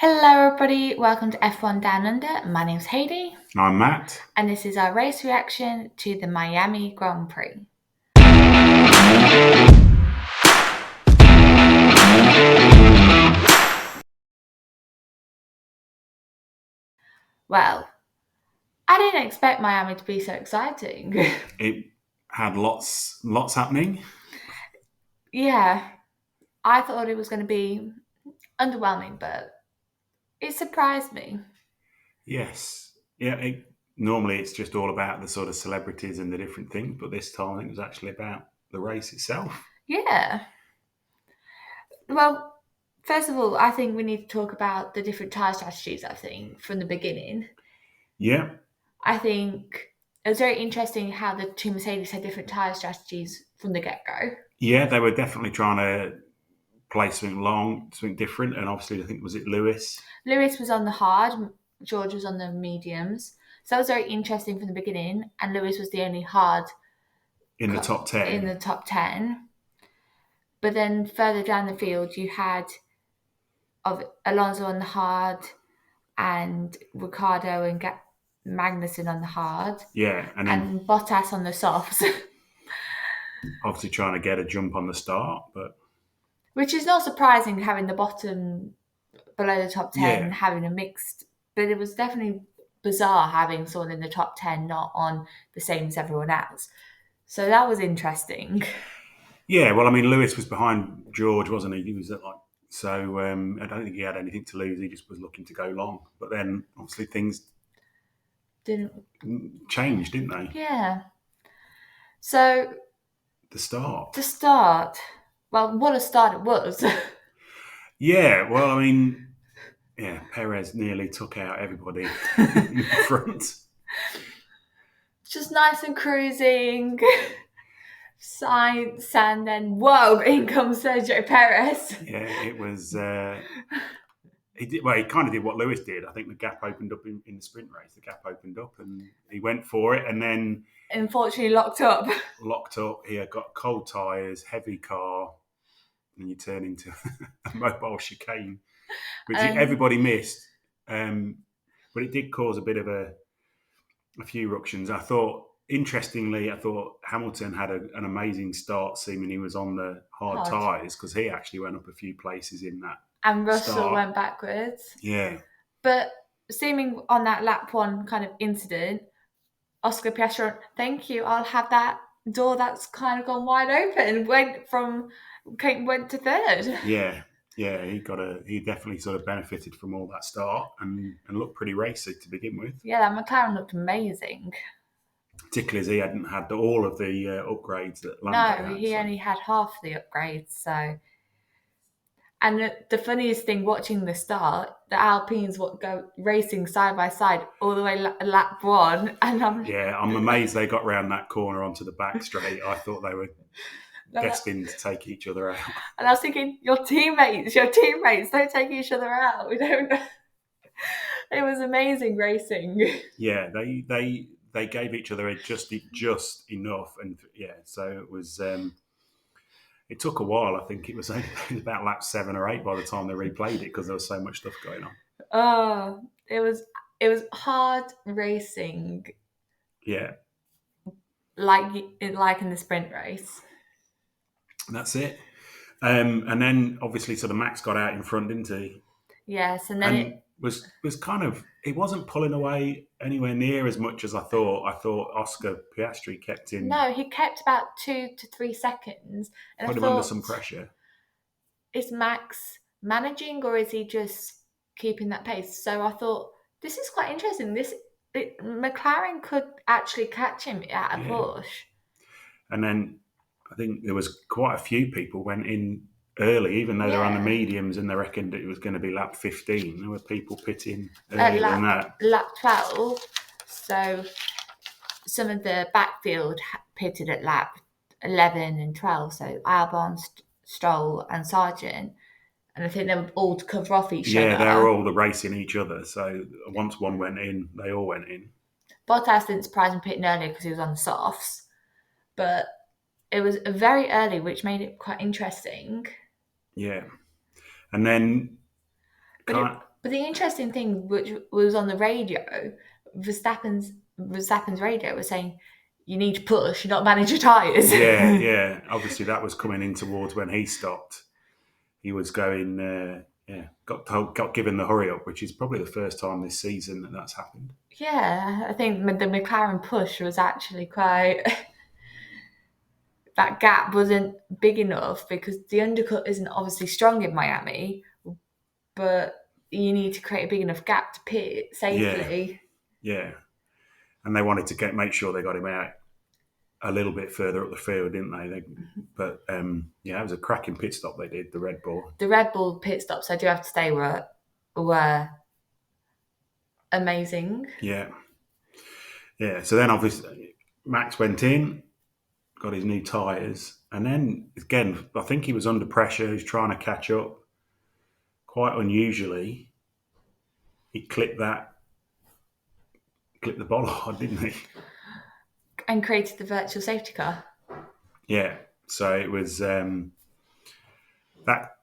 Hello, everybody. Welcome to F1 Down Under. My name's Hayley, I'm Matt. and this is our race reaction to the Miami Grand Prix. Well, I didn't expect Miami to be so exciting. It had lots happening. Yeah, I thought it was going to be underwhelming, but it surprised me. Yes. Yeah, normally it's just all about the sort of celebrities and the different things, but this time it was actually about the race itself. Yeah. Well, first of all, I think we need to talk about the different tyre strategies, I think, from the beginning. Yeah. I think it was very interesting how the two Mercedes had different tyre strategies from the get go. Yeah, they were definitely trying to play something different, and obviously I think was it Lewis? Lewis was on the hard, George was on the mediums. So that was very interesting from the beginning. And Lewis was the only hard In the top in 10. the top 10. But then further down the field, you had of Alonso on the hard and Ricardo and Magnussen on the hard Yeah, and then and Bottas on the softs, obviously trying to get a jump on the start, but which is not surprising having the bottom below the top 10 yeah. having a mixed, but it was definitely bizarre having someone in the top 10 not on the same as everyone else. So that was interesting. Yeah, well, I mean, Lewis was behind George, wasn't he? He was at like so. I don't think he had anything to lose. He just was looking to go long. But then, obviously, things Didn't, changed, didn't they? yeah. So The start. to start, well, what a start it was. Yeah. Well, I mean, yeah, Perez nearly took out everybody in front. Just nice and cruising. Science, and then whoa, in comes Sergio Perez. Yeah, it was. He did well. He kind of did what Lewis did. I think the gap opened up in the sprint race. The gap opened up, and he went for it, and then Unfortunately, locked up. locked up. He had got cold tires, heavy car, and you turn into a mobile chicane, which And everybody missed. But it did cause a bit of a few ructions. Interestingly, I thought Hamilton had an amazing start, seeming he was on the hard hard. tyres because he actually went up a few places in that And Russell start. went backwards. Yeah, But seeming on that lap one kind of incident, Oscar Piastri, thank you, I'll have that door that's kind of gone wide open. Went to third. yeah, yeah. He definitely sort of benefited from all that start and looked pretty racy to begin with. Yeah, that McLaren looked amazing. Particularly as he hadn't had all of the upgrades that Lando No, had. he So only had half the upgrades. So, and the funniest thing watching the start, the Alpines would go racing side by side all the way lap one, and yeah, I'm amazed they got round that corner onto the back straight. I thought they were destined to take each other out. and I was thinking, your teammates, don't take each other out. We don't. It was amazing racing. Yeah, they gave each other just enough, and yeah, so it was. It took a while. I think it was only about lap 7 or 8 by the time they replayed it because there was so much stuff going on. Oh, it was hard racing, Yeah, like in the sprint race. that's it. And then obviously, sort of Max got out in front, didn't he? Yes, and then And was kind of it wasn't pulling away anywhere near as much as I thought. I thought Oscar Piastri kept him, no, he kept about 2 to 3 seconds, and I put him under thought, some pressure. is Max managing or is he just keeping that pace? So I thought this is quite interesting. McLaren could actually catch him at a Yeah, push. and then I think there was quite a few people went in early, even though they're on the Yeah, mediums and they reckoned it was going to be lap 15. There were people pitting at earlier than that. lap 12. So some of the backfield pitted at lap 11 and 12. So Albon, Stroll, and Sargent. And I think they were all to cover off each Yeah, they were other. all racing each other. So once one went in, they all went in. Bottas didn't surprise me pitting earlier because he was on the softs, but it was very early, which made it quite interesting. Yeah, and then But it, But the interesting thing, which was on the radio, Verstappen's radio was saying, "You need to push, not manage your tires." Yeah, yeah. Obviously, that was coming in towards when he stopped. He was going, got given the hurry up, which is probably the first time this season that that's happened. Yeah, I think the McLaren push was actually quite. That gap wasn't big enough because the undercut isn't obviously strong in Miami, but you need to create a big enough gap to pit safely. Yeah, and they wanted to make sure they got him out a little bit further up the field, didn't they? But it was a cracking pit stop they did, the Red Bull. The Red Bull pit stops, I do have to say, were amazing. Yeah. Yeah. So then obviously Max went in, got his new tyres, and then again, I think he was under pressure. He was trying to catch up. Quite unusually, he clipped the bollard, didn't he? And created the virtual safety car. Yeah. So it was that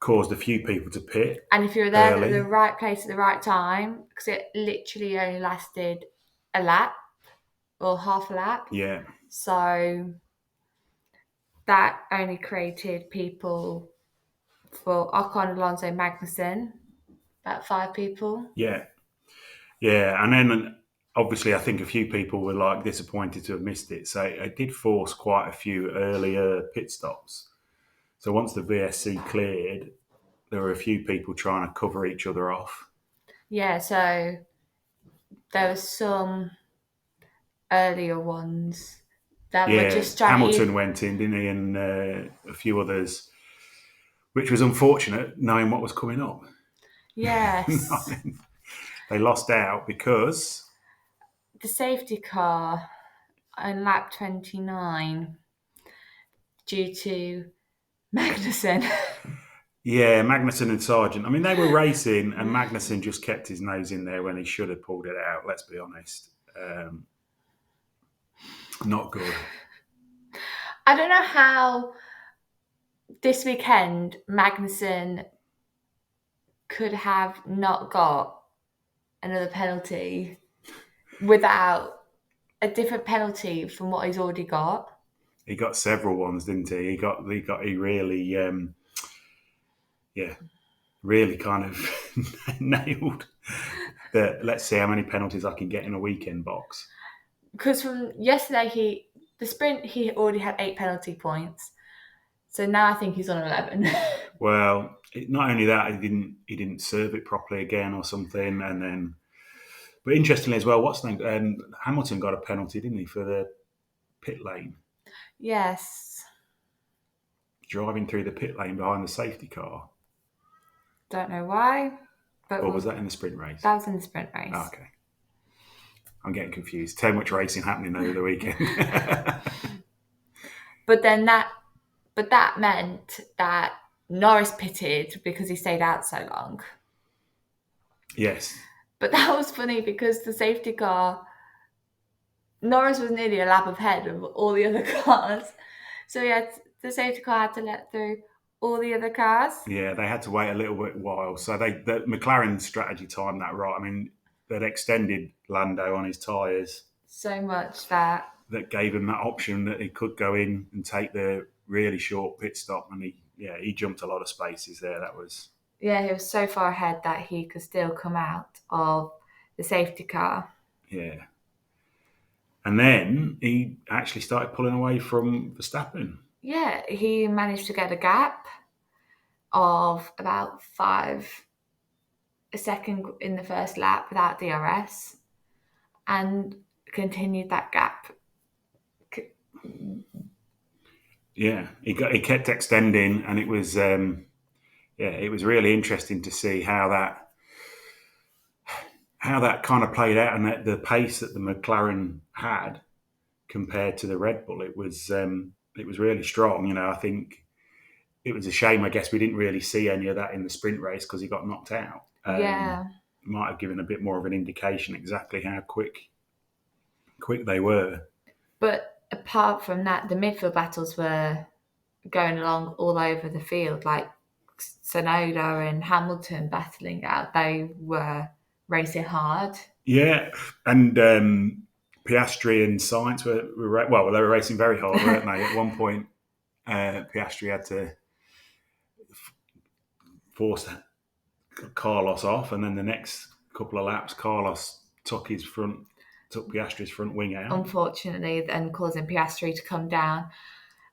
caused a few people to pit. And if you were there early. at the right place at the right time, because it literally only lasted a lap or half a lap. Yeah. So that only created people for Ocon, Alonso, Magnussen, about 5 people. Yeah. Yeah. And then obviously I think a few people were like disappointed to have missed it. So it did force quite a few earlier pit stops. So once the VSC cleared, there were a few people trying to cover each other off. Yeah, so there were some earlier ones that were just trying Hamilton went in, didn't he? And a few others, which was unfortunate knowing what was coming up. Yes. They lost out because the safety car on lap 29 due to Magnussen. Yeah, Magnussen and Sargent. I mean, they were racing, and Magnussen just kept his nose in there when he should have pulled it out. Let's be honest. Not good. I don't know how this weekend Magnussen could have not got another penalty without a different penalty from what he's already got. He got several ones, didn't he? He really, really kind of nailed the let's see how many penalties I can get in a weekend box. Because from yesterday, the sprint, he already had 8 penalty points. So now I think he's on 11. Well, not only that, he didn't serve it properly again or something, and then. But interestingly as well, Hamilton got a penalty, didn't he, for the pit lane? Yes. Driving through the pit lane behind the safety car. Don't know why. But or was that in the sprint race? That was in the sprint race. Oh, okay. I'm getting confused. So much racing happening over the weekend. But that meant that Norris pitted because he stayed out so long. Yes. But that was funny because the safety car, Norris was nearly a lap ahead of all the other cars. So the safety car had to let through all the other cars. Yeah, they had to wait a little bit while. So the McLaren strategy timed that right. I mean, they'd extended Lando on his tyres. So much that gave him that option that he could go in and take the really short pit stop. And he jumped a lot of spaces there. That was... Yeah, he was so far ahead that he could still come out of the safety car. Yeah. And then he actually started pulling away from Verstappen. Yeah, he managed to get a gap of about 5 seconds in the first lap without DRS and continued that gap. Yeah, he kept extending, and it was it was really interesting to see how that kind of played out, and that the pace that the McLaren had compared to the Red Bull, it was really strong. You know, I think it was a shame. I guess we didn't really see any of that in the sprint race because he got knocked out. Might have given a bit more of an indication exactly how quick they were. But apart from that, the midfield battles were going along all over the field. Like Sonoda and Hamilton battling out. They were racing hard. Yeah, and Piastri and Sainz they were racing very hard, weren't they? At one point, Piastri had to force Carlos off, and then the next couple of laps, Carlos took Piastri's front wing out. Unfortunately, and causing Piastri to come down,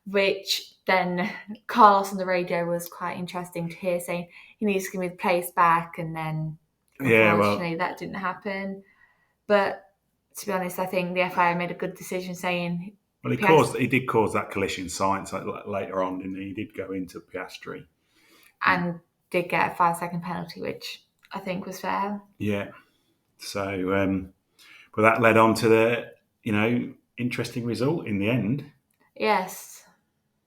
which then Carlos on the radio was quite interesting to hear, saying he needs to give me the place back, and then unfortunately that didn't happen. But to be honest, I think the FIA made a good decision saying... Well, he did cause that collision. Sainz later on, didn't he? He did go into Piastri. And did get a 5-second penalty, which I think was fair. Yeah. So, but that led on to the, interesting result in the end. Yes.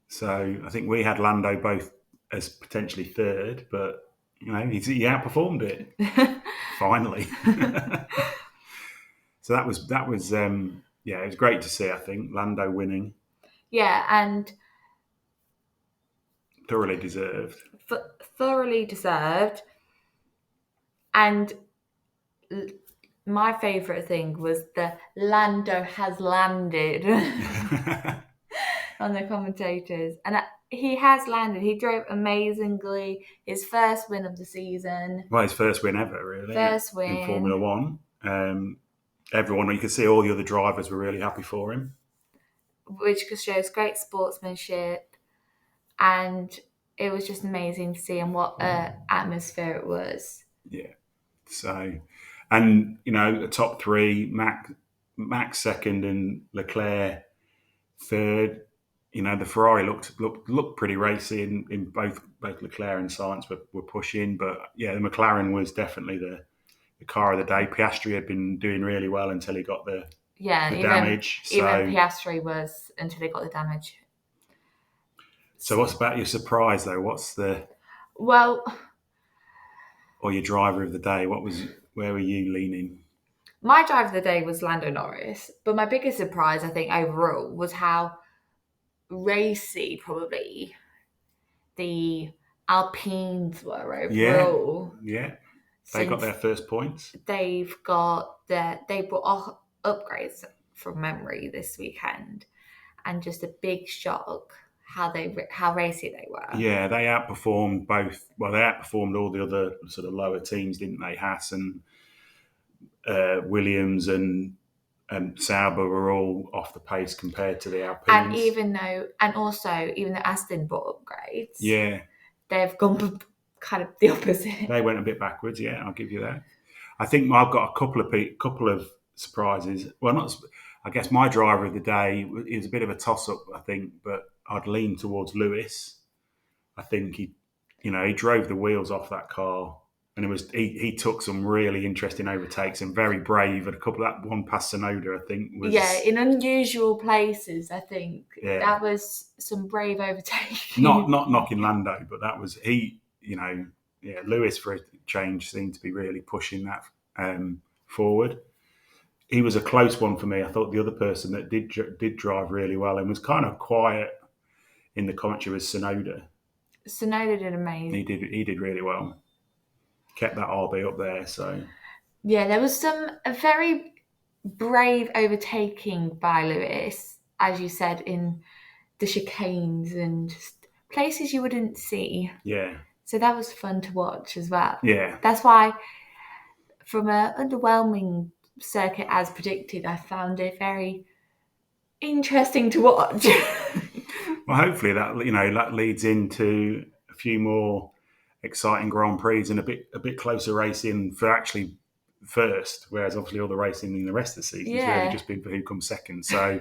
So I think we had Lando both as potentially third, but, he outperformed it. Finally. So that was it was great to see, I think, Lando winning. Yeah, and thoroughly deserved. Thoroughly deserved. And my favourite thing was the Lando has landed on the commentators. And he has landed. He drove amazingly. His first win of the season. Well, his first win ever, really. First win. In Formula One. Everyone, you could see all the other drivers were really happy for him. Which shows great sportsmanship. And it was just amazing to see and what atmosphere it was. Yeah. So, and, the top three, Max second and Leclerc third. The Ferrari looked pretty racy in both Leclerc and Sainz were pushing. But, yeah, the McLaren was definitely the car of the day. Piastri had been doing really well until he got the damage. Even Piastri was until he got the damage. So what's about your surprise, though? What's the... Well... Or your driver of the day? Where were you leaning? My driver of the day was Lando Norris. But my biggest surprise, I think, overall, was how racy, probably, the Alpines were overall. Yeah. They got their first points. They brought upgrades from memory this weekend. And just a big shock how racy they were. Yeah, they outperformed all the other sort of lower teams, didn't they? Haas and Williams and Sauber were all off the pace compared to the Alpines. And even though Aston brought upgrades, they've gone kind of the opposite. They went a bit backwards. Yeah, I'll give you that. I think I've got a couple of surprises. Well, I guess my driver of the day is a bit of a toss-up, I think, but I'd lean towards Lewis. I think he drove the wheels off that car, and he took some really interesting overtakes and very brave. And a couple of that one past Sonoda, I think, was in unusual places. I think that was some brave overtaking. Not knocking Lando, but that was Lewis for a change seemed to be really pushing that forward. He was a close one for me. I thought the other person that did drive really well and was kind of quiet in the commentary was Sonoda. Sonoda did amazing. He did really well. Kept that RB up there. So yeah, there was a very brave overtaking by Lewis, as you said, in the chicanes and just places you wouldn't see. Yeah. So that was fun to watch as well. Yeah. That's why, from an underwhelming circuit as predicted, I found it very interesting to watch. Well, hopefully that leads into a few more exciting Grand Prix and a bit closer racing for actually first, whereas obviously all the racing in the rest of the season has really just been for who comes second. So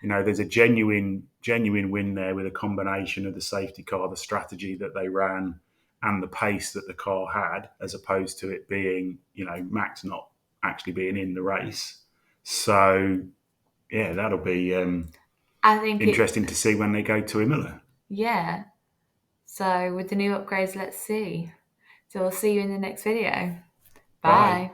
there's a genuine win there with a combination of the safety car, the strategy that they ran, and the pace that the car had, as opposed to it being Max not actually being in the race. So yeah, that'll be I think interesting to see when they go to Imola. Yeah. So with the new upgrades, let's see. So we'll see you in the next video. Bye.